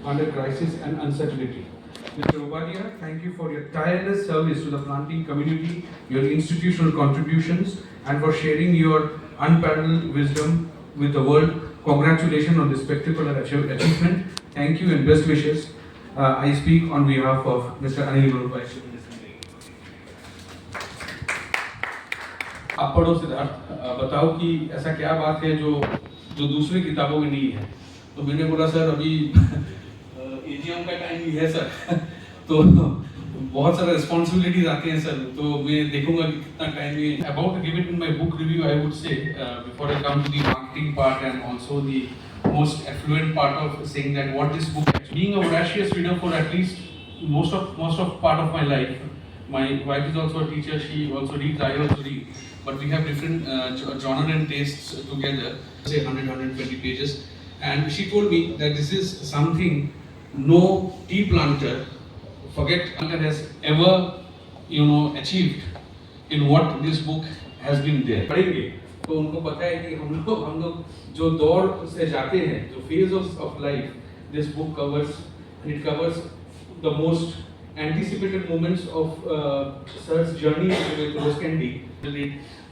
under crisis and uncertainty. Mr. Obadia, thank you for your tireless service to the planting community, your institutional contributions, and for sharing your unparalleled wisdom with the world. Congratulations on this spectacular achievement. Thank you and best wishes. I speak on behalf of Mr. Anil Gurubhai. आप पढ़ो सिद्धार्थ, बताओ कि ऐसा क्या बात है जो जो दूसरी किताबों में नहीं है। तो मैंने बोला सर अभी एजीएम का टाइम ही है सर तो बहुत सारे रिस्पॉन्सिबिलिटीज आते हैं सर, तो मैं देखूंगा कि कितना टाइम है। About give it in my book review I would say before I come to the marketing part and also the most affluent part of saying that what this book actually, being a voracious reader for at least most of part of my life. My wife is also a teacher, she also reads, I also read, but we have different genre and tastes together, say 100-120 pages, and she told me that this is something no tea planter, forget planter, has ever achieved in what this book has been there. पढ़ेंगे तो उनको पता है कि हम लोग जो दौर से जाते हैं, जो phase of life, this book covers and it covers the most anticipated moments of sir's journey with Rose Candy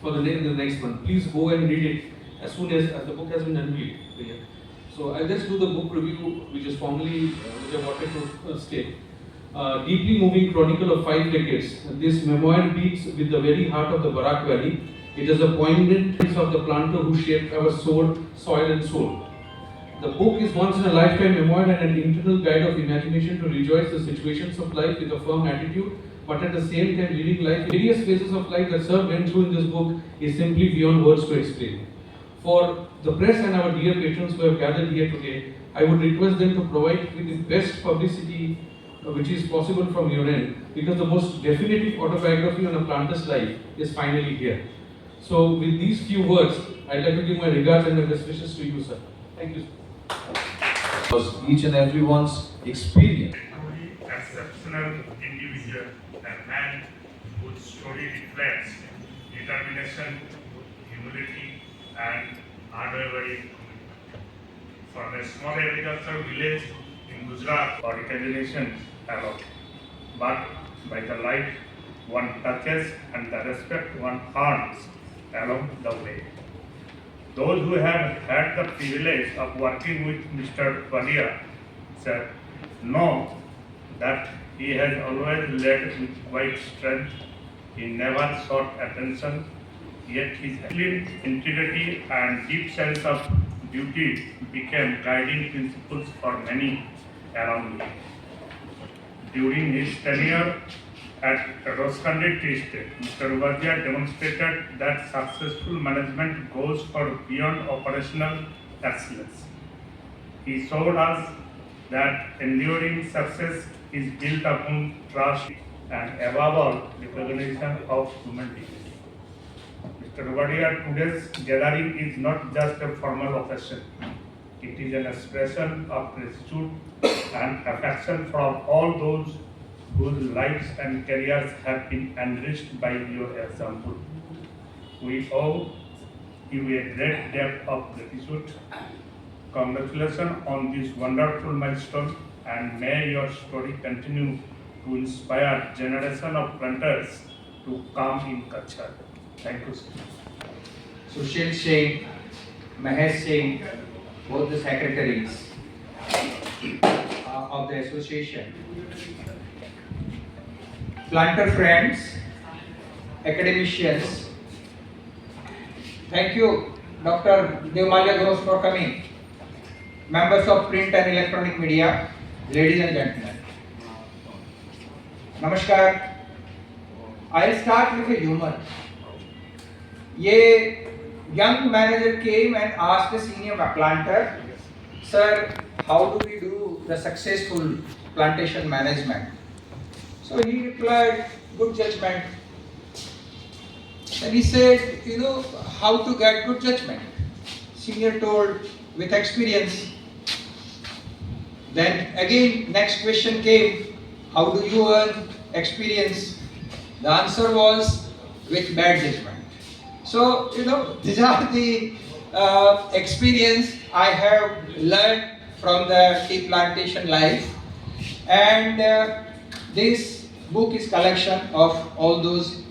for the next month. Please go and read it as soon as the book has been unveiled. So I'll just do the book review, which is formally which I wanted to state. Deeply moving chronicle of 5 decades. This memoir beats with the very heart of the Barak Valley. It is a poignant piece of the planter who shaped our soul, soil and soul. The book is once in a lifetime memoir and an internal guide of imagination to rejoice the situations of life with a firm attitude, but at the same time living life. Various phases of life that Sir went through in this book is simply beyond words to explain. For the press and our dear patrons who have gathered here today, I would request them to provide with the best publicity which is possible from your end, because the most definitive autobiography on a planter's life is finally here. So with these few words, I'd like to give my regards and my best wishes to you, sir. Thank you. Was each and everyone's experience. Truly exceptional individual, a man whose story reflects determination, humility, and unwavering commitment. From a small agricultural village in Gujarat, for recognition alone, but by the light one touches and the respect one earns along the way. Those who have had the privilege of working with Mr. Vadia, sir, know that he has always led with quiet strength. He never sought attention, yet his clean integrity and deep sense of duty became guiding principles for many around him. During his tenure at Roscandi Tea Estate, Mr. Vadia demonstrated that successful management goes far beyond operational excellence. He showed us that enduring success is built upon trust and above all recognition of human dignity. Mr. Vadia, today's gathering is not just a formal occasion. It is an expression of gratitude and affection from all those whose lives and careers have been enriched by your example. We owe you a great debt of gratitude. Congratulations on this wonderful milestone, and may your story continue to inspire generation of planters to come in Kutch. Thank you, sir. Sushil Singh, Mahesh Singh, both the secretaries of the association. Planter friends, academicians, thank you Dr. Devmalya Ghosh for coming, members of print and electronic media, ladies and gentlemen. Namaskar. I'll start with a humor. A young manager came and asked a senior planter, "Sir, how do we do the successful plantation management?" So he replied, "Good judgment." Then he said, how to get good judgment? Senior told, "With experience." Then again, next question came, "How do you earn experience?" The answer was, "With bad judgment." So, these are the experience I have learned from the tea plantation life, and this book is collection of all those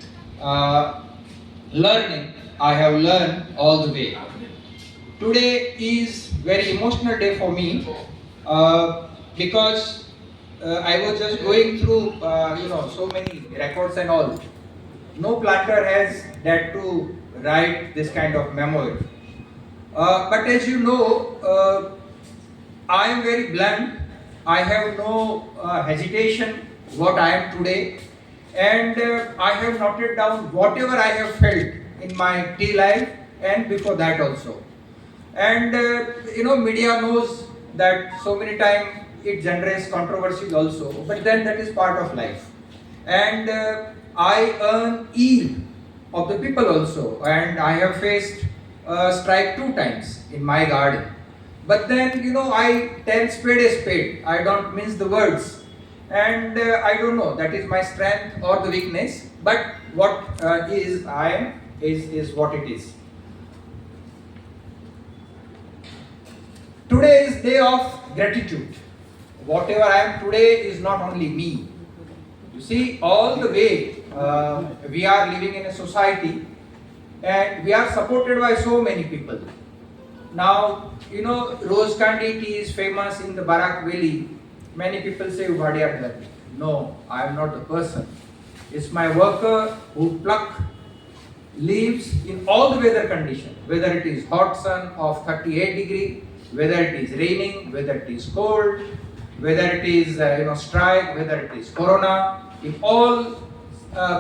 learning I have learned all the way. Today is very emotional day for me because I was just going through so many records and all. No planter has dared to write this kind of memoir. But as you know, I am very blunt. I have no hesitation what I am today, and I have noted down whatever I have felt in my tea life and before that also. And media knows that so many times it generates controversies also, but then that is part of life. And I earn ear of the people also, and I have faced strike 2 times in my garden. But then I tell spade a spade. I don't mince the words, and I don't know that is my strength or the weakness. But what is I am is what it is. Today is day of gratitude. Whatever I am today is not only me. You see, all the way we are living in a society, and we are supported by so many people. Now, Rose Candy tea is famous in the Barak Valley. Many people say Ubadia Dharmi. No, I am not the person. It's my worker who pluck leaves in all the weather conditions, whether it is hot sun of 38 degree, whether it is raining, whether it is cold, whether it is strike, whether it is corona. In all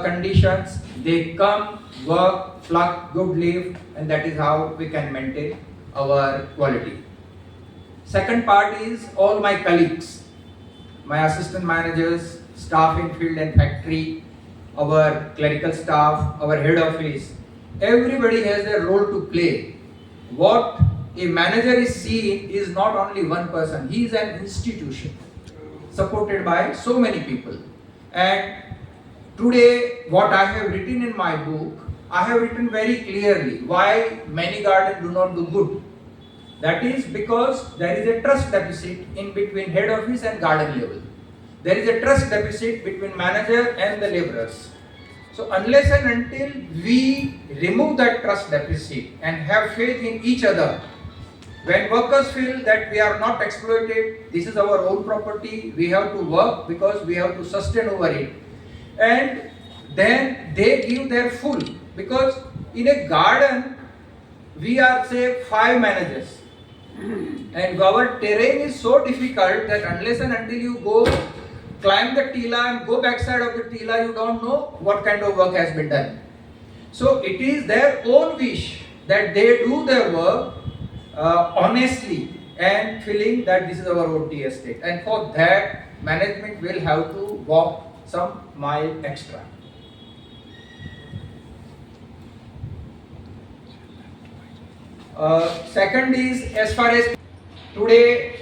conditions, they come, work, pluck good leaf, and that is how we can maintain our quality. Second part is all my colleagues, my assistant managers, staff in field and factory, our clerical staff, our head office. Everybody has a role to play. What a manager is seeing is not only one person, he is an institution supported by so many people. And today, what I have written in my book, I have written very clearly why many gardens do not do good. That is because there is a trust deficit in between head office and garden level. There is a trust deficit between manager and the laborers. So unless and until we remove that trust deficit and have faith in each other, when workers feel that we are not exploited, this is our own property, we have to work because we have to sustain over it. And then they give their full. Because in a garden, we are say 5 managers. And our terrain is so difficult that unless and until you go climb the tila and go backside of the tila, you don't know what kind of work has been done. So it is their own wish that they do their work honestly and feeling that this is our own tea estate. And for that, management will have to walk some mile extra. Second is, as far as today,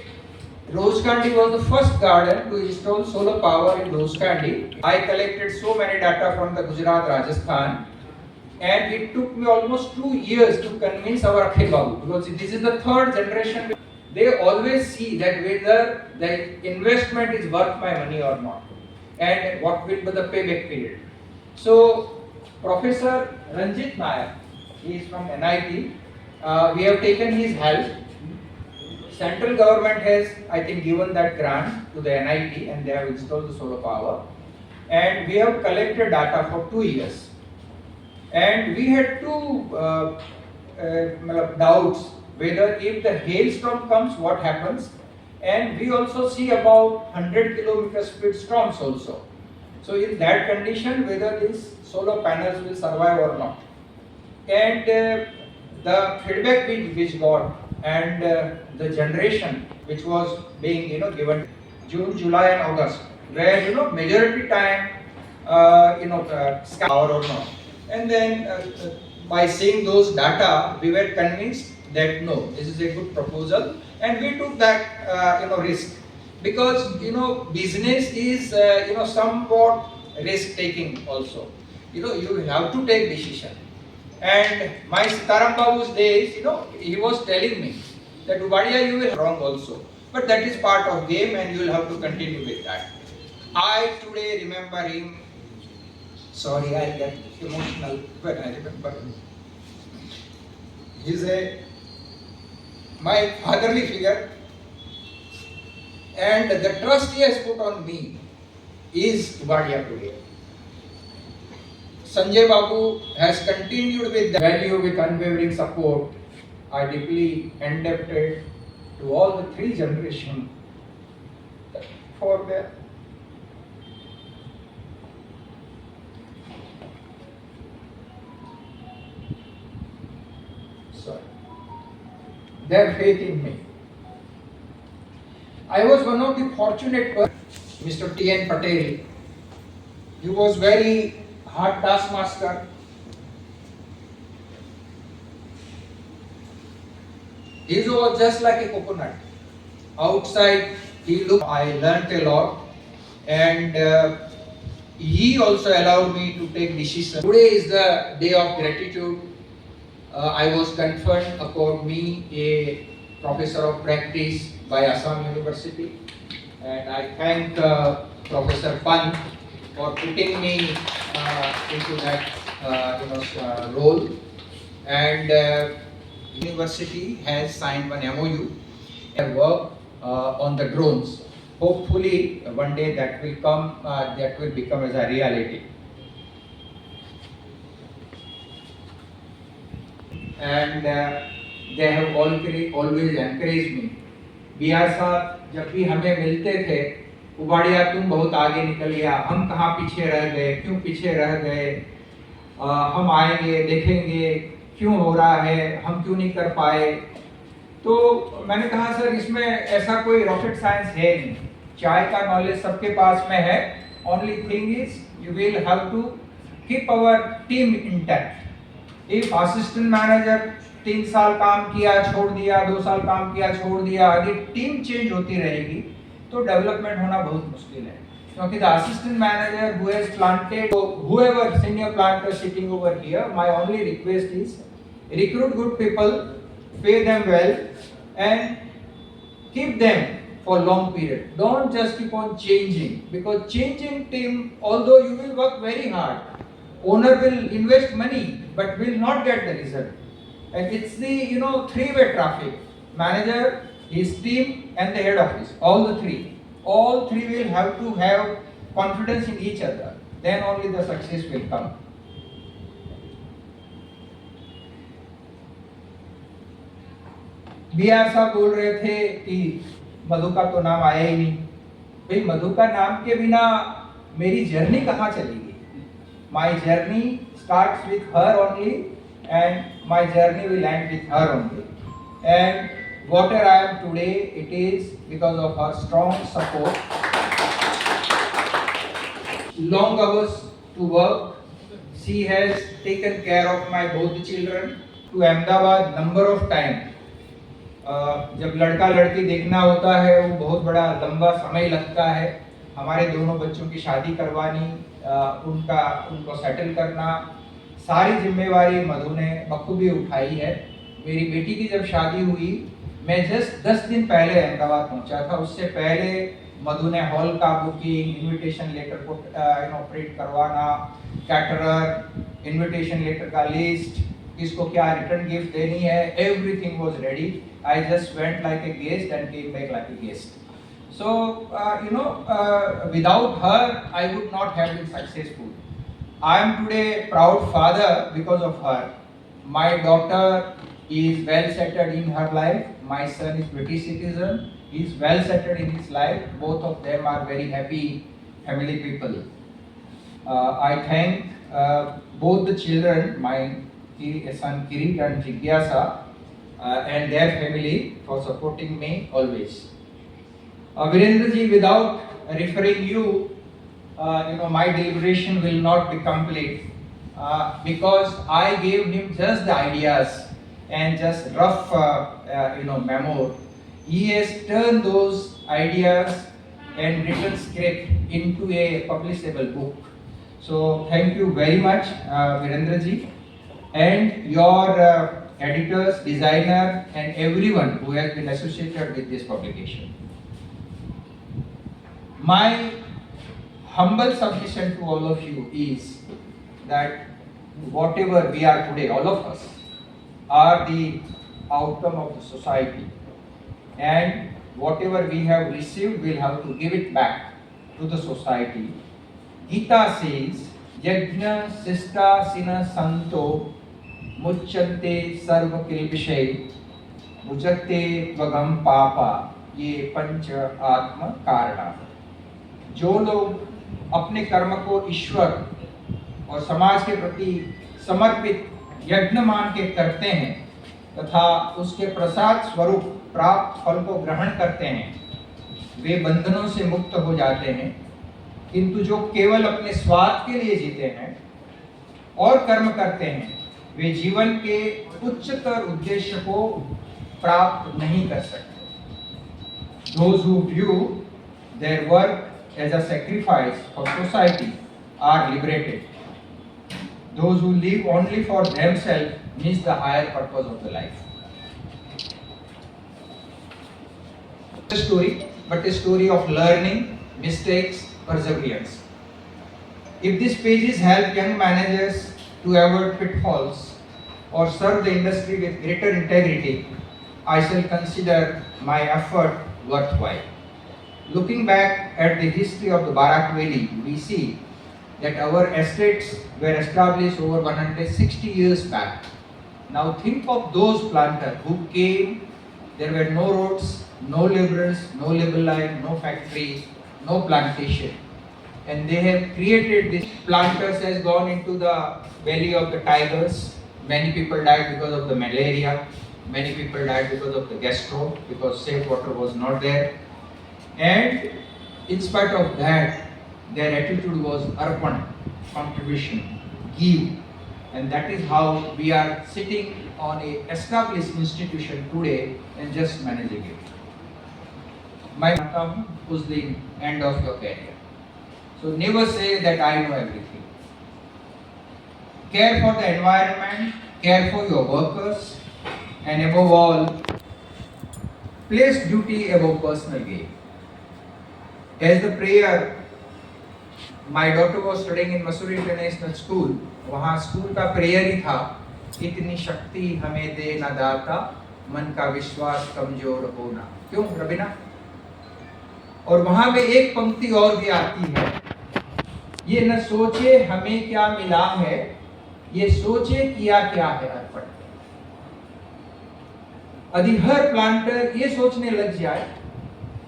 Rose Candy was the first garden to install solar power in Rose Candy. I collected so many data from the Gujarat, Rajasthan, and it took me almost 2 years to convince our Akhil Babu, because this is the 3rd generation. They always see that whether the investment is worth my money or not, and what will be the payback period. So, Professor Ranjit Nayak, he is from NIT. We have taken his help. Central government has, I think, given that grant to the NIT, and they have installed the solar power. And we have collected data for 2 years. And we had 2 doubts whether if the hailstorm comes, what happens. And we also see about 100 kilometer speed storms also. So in that condition, whether these solar panels will survive or not. And the feedback which got, and the generation which was being given June, July and August, where majority time power or not. And then by seeing those data, we were convinced that no, this is a good proposal, and we took that risk, because business is somewhat risk taking also. You have to take decision. And my Sitaram Babu's days, he was telling me that Ubadia, you will wrong also. But that is part of game and you will have to continue with that. I today remember him. Sorry, I get emotional when I remember him. He's my fatherly figure, and the trust he has put on me is Ubadia today. Sanjay Babu has continued with the value with unwavering support. I deeply indebted to all the three generations for their faith in me. I was one of the fortunate Mr. T.N. Patel. He was very hard taskmaster. He was just like a coconut. Outside, he looked. I learnt a lot, and he also allowed me to take decisions. Today is the day of gratitude. I was conferred upon me a professor of practice by Assam University, and I thank Professor Pant for putting me into that role. And university has signed one MOU and work on the drones. Hopefully, one day that will come. That will become as a reality. And they have always encouraged me. BR साहब जब भी हमें मिलते थे, उबाड़िया तुम बहुत आगे निकल गया, हम कहाँ पीछे रह गए, क्यों पीछे रह गए, हम आएंगे देखेंगे क्यों हो रहा है, हम क्यों नहीं कर पाए. तो मैंने कहा सर इसमें ऐसा कोई रॉकेट साइंस है नहीं, चाय का नॉलेज सबके पास में है. Only thing is you will have to keep our team intact. If assistant manager 3 साल काम किया छोड़ दिया, 2 साल काम किया छोड़ दिया, यदि टीम चेंज होती रहेगी तो डेवलपमेंट होना बहुत मुश्किल है. क्योंकि the assistant manager who has planted, whoever senior planter sitting over here, my only request is recruit good people, pay them well, and keep them for long period. Don't just keep on changing, because changing team, although you will work very hard, owner will invest money but will not get the result. And it's the three-way traffic: manager, his team, and the head office. All three will have to have confidence in each other. Then only the success will come. BR साहब बोल रहे थे कि मधु का तो नाम आया ही नहीं. भाई मधु का नाम के बिना मेरी जर्नी कहाँ चलेगी? My journey starts with her only, and my journey will end with her only. And whatever I am today, it is because of her strong support. Long hours to work. She has taken care of my both children. To Ahmedabad number of time. जब लड़का लड़की देखना होता है वो बहुत बड़ा लंबा समय लगता है. हमारे दोनों बच्चों की शादी करवानी, उनको सेटल करना, सारी जिम्मेवारी मधु ने बखूबी उठाई है. मेरी बेटी की जब शादी हुई, मैं जस्ट 10 दिन पहले अहमदाबाद पहुंचा था. उससे पहले मधु ने हॉल का बुकिंग, इनविटेशन लेटर को प्रिंट करवाना, कैटरर, इनविटेशन लेटर का लिस्ट, किसको क्या रिटर्न गिफ्ट देनी है, everything was ready. I just went like a guest and came back like a guest. So, without her, I would not have been successful. I am today a proud father because of her. My daughter is well settled in her life. My son is British citizen. He is well settled in his life. Both of them are very happy family people. I thank both the children, my son Kirit and Jigyasa, and their family for supporting me always. Virendra ji, without referring you, my deliberation will not be complete because I gave him just the ideas and just rough, memo. He has turned those ideas and written script into a publishable book. So thank you very much, Virendra ji, and your editors, designer, and everyone who has been associated with this publication. My humble submission to all of you is that whatever we are today, all of us, are the outcome of the society, and whatever we have received, we'll have to give it back to the society. Gita says, Yajna Sista Sina Santo Mucchante Sarva Kilvishay Mujate Tvagam Papa ये पंच आत्म कारण। जो लोग अपने कर्म को ईश्वर और समाज के प्रति समर्पित यज्ञ मान के करते हैं तथा उसके प्रसाद स्वरूप प्राप्त फल को ग्रहण करते हैं, वे बंधनों से मुक्त हो जाते हैं। किंतु जो केवल अपने स्वार्थ के लिए जीते हैं और कर्म करते हैं, वे जीवन के उच्चतर उद्देश्य को प्राप्त नहीं कर सकते। Those who view their work as a sacrifice for society are liberated. Those who live only for themselves miss the higher purpose of the life. A story, but a story of learning, mistakes, perseverance. If these pages help young managers to avoid pitfalls or serve the industry with greater integrity, I shall consider my effort worthwhile. Looking back at the history of the Barak Valley, we see that our estates were established over 160 years back. Now think of those planters who came, there were no roads, no laborers, no labor line, no factories, no plantation. And they have created this. Planters has gone into the valley of the tigers. Many people died because of the malaria. Many people died because of the gastro, because safe water was not there. And in spite of that, their attitude was arpan, contribution, give. And that is how we are sitting on a established institution today and just managing it. My term was the end of your career. So never say that I know everything. Care for the environment, care for your workers, and above all, place duty above personal gain. As the prayer, my daughter was studying in Mussoorie International School. वहाँ school का prayer ही था, इतनी शक्ति हमें दे न दाता, मन का विश्वास कमजोर होना। क्यों रबीना? और वहाँ पे एक पंक्ति और भी आती है, ये न सोचे हमें क्या मिला है, ये सोचे किया क्या है अर्पण। यदि हर प्लांटर ये सोचने लग जाए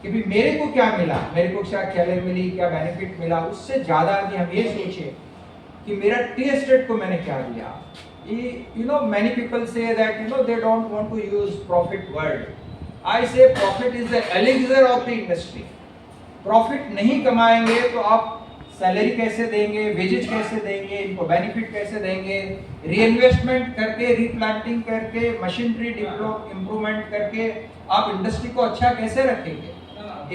कि भी मेरे को क्या मिला, मेरे को क्या कैलोरी मिली, क्या बेनिफिट मिला, उससे ज्यादा यदि हम ये सोचे कि मेरा टी एस्टेट को मैंने क्या दिया। You know, many people say that they don't want to use profit word. I say profit is the elixir of the industry. Profit नहीं कमाएंगे तो आप सैलरी कैसे देंगे, वेजेज कैसे देंगे, इनको बेनिफिट कैसे देंगे, रीइन्वेस्टमेंट करके, रीप्लांटिंग करके, मशीनरी इम्प्रूवमेंट करके आप इंडस्ट्री को अच्छा कैसे रखेंगे।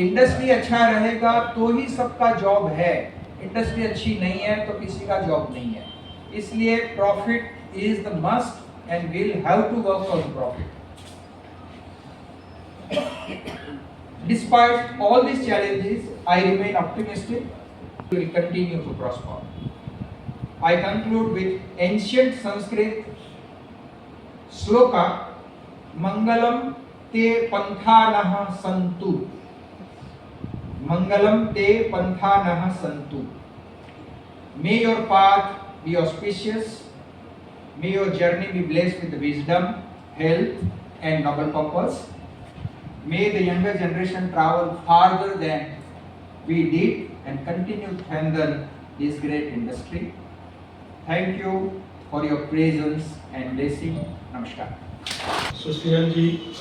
इंडस्ट्री अच्छा रहेगा तो ही सबका जॉब है, इंडस्ट्री अच्छी नहीं है तो किसी का जॉब नहीं है। इसलिए profit is the must and we'll have to work for the profit. Despite all these challenges, I remain optimistic we will continue to prosper. I conclude with ancient Sanskrit sloka Mangalam te panthanah santu. Mangalam te panthanah santu. May your path be auspicious. May your journey be blessed with wisdom, health, and noble purpose. May the younger generation travel farther than we did and continue to strengthen this great industry. Thank you for your presence and blessing. Namaskar. Susmiran ji,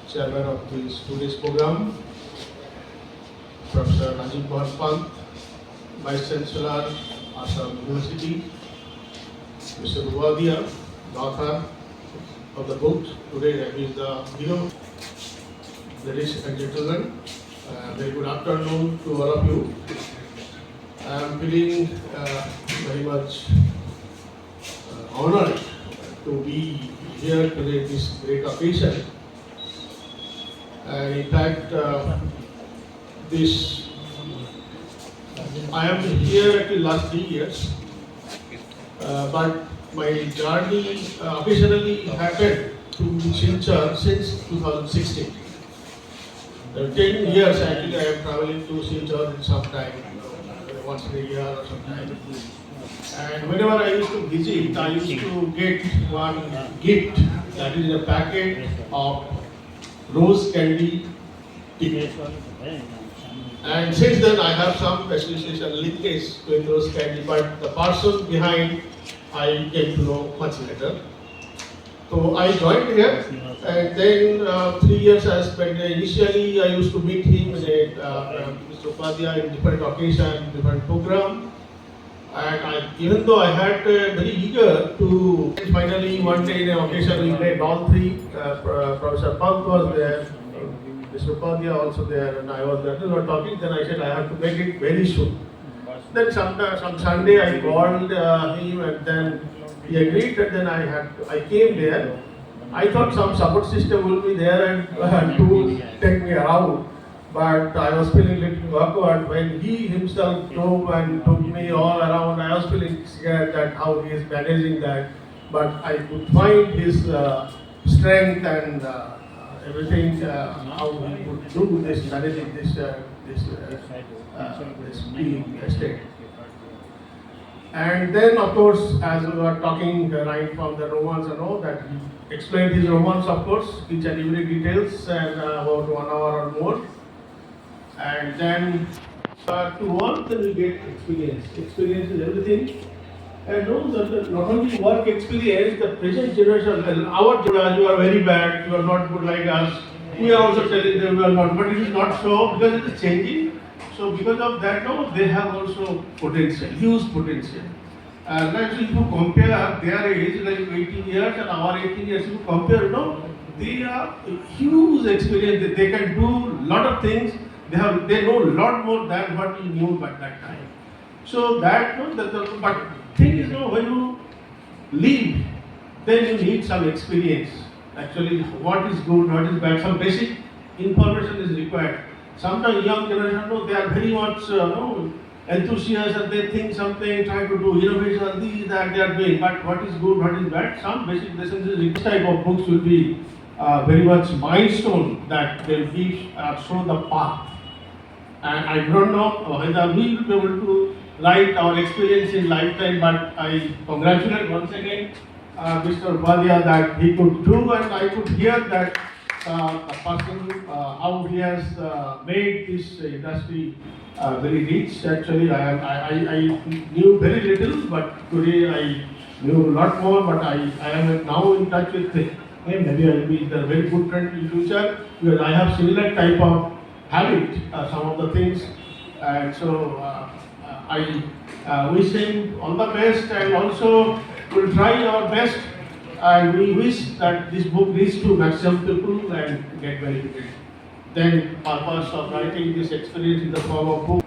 chairman of today's program, Professor Najib Mohan Pant, Vice Chancellor, Assam University, Mr. Ruwadia, the author of the book today, that is the hero. Ladies and gentlemen, very good afternoon to all of you. I am feeling very much honored to be here today this great occasion. And in fact, this I am here at the last 3 years, but my journey occasionally happened to Silchar since 2016. 10 years actually I am traveling to Silchar in some time, once in a year or sometime. And whenever I used to visit, I used to get one gift, that is a packet of rose candy tea. And since then I have some association linkage with rose candy, but the person behind I came to know much later. So I joined here, and then 3 years I spent. Initially, I used to meet him in Mr. Upadhyay in different occasions, different program. And even though I had very eager to, finally one day in an occasion we met all three. Professor Pant was there, Mr. Upadhyay also there, and I was there. We were talking. Then I said I have to make it very soon. Then some Sunday I called him, and then he agreed, and then I came there. I thought some support system will be there and to take me around, but I was feeling a little awkward when he himself drove and took me all around. I was feeling scared that how he is managing that, but I could find his strength and everything how he would do this managing this being estate. And then, of course, as we were talking right from the romance and all that, he explained his romance, of course, each and every details, and about 1 hour or more. And then to work, then we get experience. Experience is everything. And know that not only work experience, the present generation, our generation, you are very bad, you are not good like us. We are also telling them we are not, but it is not so because it is changing. So because of that, no, they have also potential, huge potential. Like if you compare their age, like 18 years and our 18 years, you compare, no, they are huge experience. They can do lot of things. They know a lot more than what you knew at that time. So that, no, but thing is, no, when you leave, then you need some experience. Actually, what is good, what is bad, some basic information is required. Sometimes young generation, no, they are very much enthusiastic and they think something, try to do innovation, these, that they are doing. But what is good, what is bad, some basic lessons is this type of books will be very much milestone that they will give, show the path. And I don't know whether we will be able to write our experience in lifetime, but I congratulate once again Mr. Upadhyay that he could do, and I could hear that a person how he has made this industry very rich. Actually, I knew very little, but today I knew a lot more. But I am now in touch with him. Maybe I will be a very good friend in future because I have similar type of habit, some of the things, and so I wish him all the best, and also will try our best. And we wish that this book reaches to maximum people and get benefited. Then purpose of writing this experience in the form of book.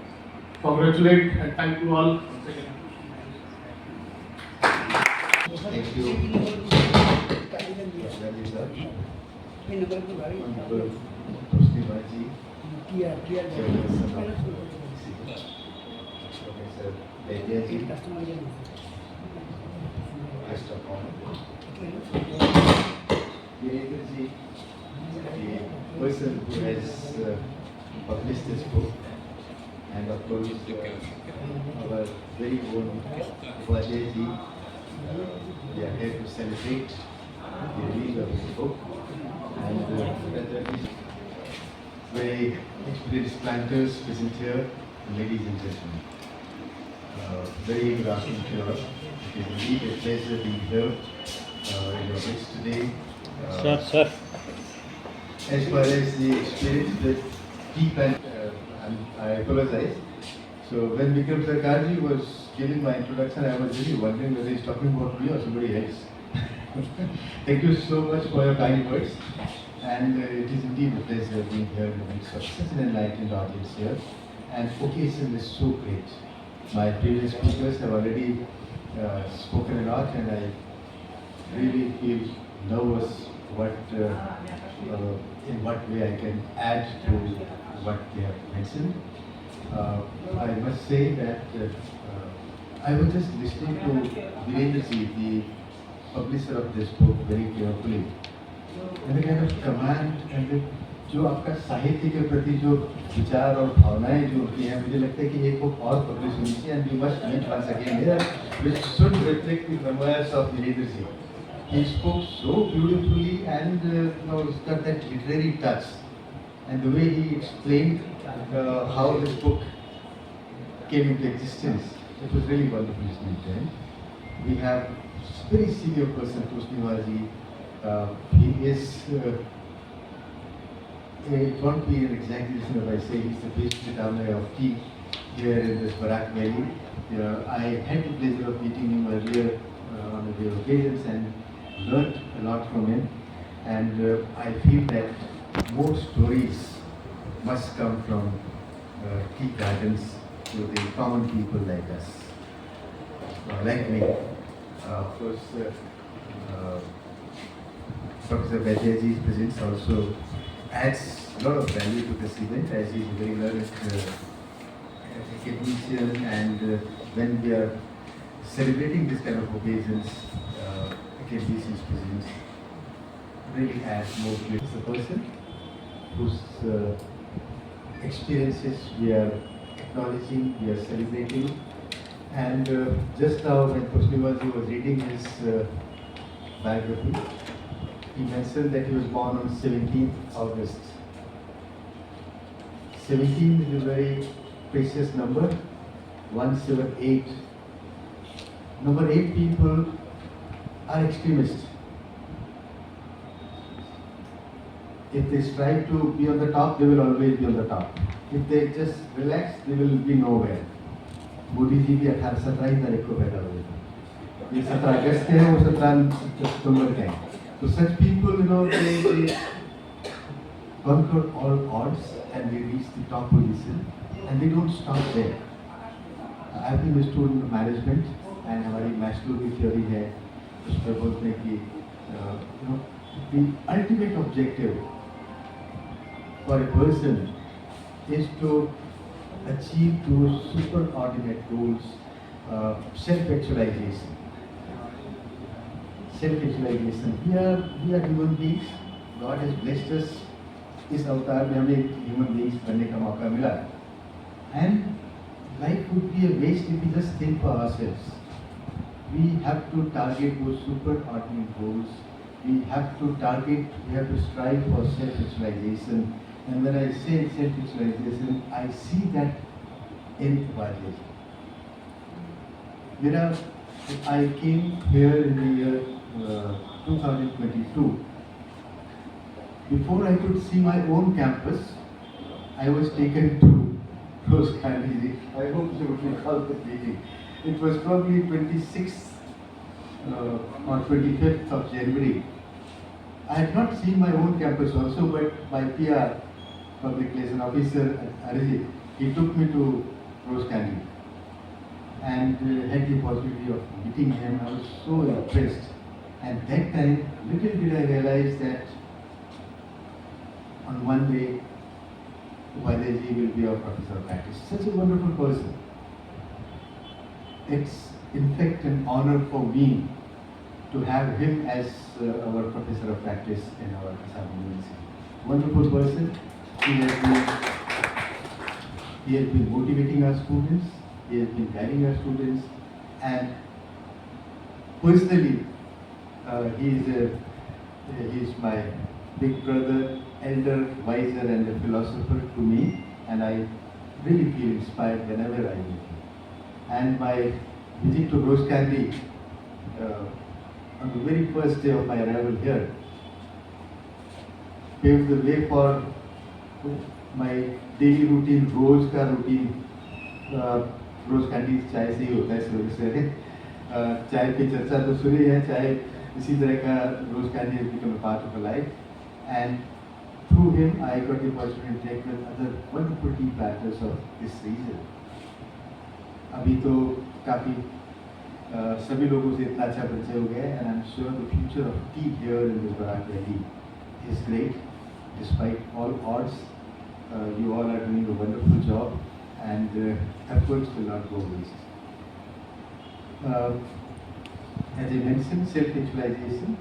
Congratulate and thank you all once again. Thank you. Honorable Trustee Baji, Chairperson of Professor Vaidyaji, Guest of Honor. Girirji, the person who has published this book, and of course our very own Upadhyayji, we are here to celebrate the release of this book, and very experienced planters present here, ladies and gentlemen. Very good afternoon. It is indeed a pleasure being here in your midst today. Sir. As far as the experience, the key plant, I apologize. So when Vikram Sarkarji was giving my introduction, I was really wondering whether he's talking about me or somebody else. Thank you so much for your kind words. And it is indeed a pleasure being here in the midst of such an enlightened audience here. And occasion is so great. My previous speakers have already spoken a lot, and I really feel nervous in what way I can add to what they have mentioned. I must say that I was just listening to Virendra Ji, the publisher of this book, very carefully. And the kind of command and the जो आपका साहित्य के प्रति जो विचार और भावनाएं जो होती हैं, मुझे लगता है कि एक बुक और पब्लिश होनी चाहिए and we must meet once again here, which should reflect the memoirs of Virendra Ji. He spoke so beautifully and he's got that literary touch, and the way he explained how this book came into existence, it was really wonderful listening to him. We have a very senior person, Tosniwal Ji. He is, it won't be an exaggeration if I say he's the best determiner of tea here in this Barak Valley. I had the pleasure of meeting him earlier on a few occasions and learned a lot from him. And I feel that more stories must come from tea gardens to the common people like us, like me. Of course, Professor Vaidyaji's presence also adds a lot of value to this event, as he's a very learned academician, and when we are celebrating this kind of occasions, academician's presence really adds more to it. It's a person whose experiences we are acknowledging, we are celebrating. And just now when Tosniwal Ji was reading his biography, he mentioned that he was born on 17th August. 17 is a very precious number, 178. Number 8 people are extremists. If they strive to be on the top, they will always be on the top. If they just relax, they will be nowhere. Modi ji भी 17 तारीख को पैदा हुए थे, ये 17 अगस्त के हैं, वो 17 सितंबर के हैं. So such people, they conquer all odds and they reach the top position, and they don't stop there. I've been a student of management, and हमारी Maslow की theory है, उसमें बोलते हैं कि the ultimate objective for a person is to achieve those superordinate goals, self-actualization. Self-actualization. We are human beings. God has blessed us. इस अवतार में हमें human beings बनने का मौका मिला. And life would be a waste if we just think for ourselves. We have to target those superordinate goals. We have to strive for self-actualization. And when I say self-actualization, I see that in Vaidyaji. I came here in the year 2022. Before I could see my own campus, I was taken to Rose Gandhi. I hope you would recall the meeting. It was probably 26th or 25th of January. I had not seen my own campus also, but my PR, public relation officer at Arijit, he took me to Rose Gandhi and had the possibility of meeting him. I was so impressed. And that time, little did I realize that on one day, Vaidyaji will be our professor of practice. Such a wonderful person. It's in fact an honor for me to have him as our professor of practice in our Assam University. Wonderful person. He has been motivating our students. He has been guiding our students, and personally, he is my big brother, elder, wiser, and a philosopher to me, and I really feel inspired whenever I meet him. And my visit to Rose Gandhi on the very first day of my arrival here paved the way for my daily routine, रोज का routine. रोज candy चाय से ही होता है सवेरे चाय की चर्चा तो सुनी है, चाय इसी तरह का रोज candy has become a part of my life, and through him I got the opportunity to interact with other wonderful tea platters of this region. अभी तो काफ़ी सभी लोगों से इतना अच्छा परिचय हो गया है, and I'm sure the future of tea here in the Barak Valley is great. Despite all odds, you all are doing a wonderful job, and efforts will not go waste. As I mentioned, self-actualization.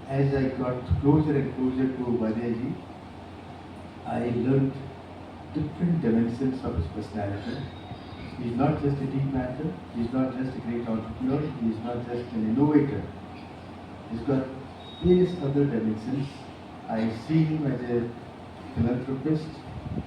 As I got closer and closer to Vajayji, I learned different dimensions of his personality. He's not just a tea planter, he's not just a great entrepreneur, he's not just an innovator. He's got various other dimensions. I see him as a philanthropist,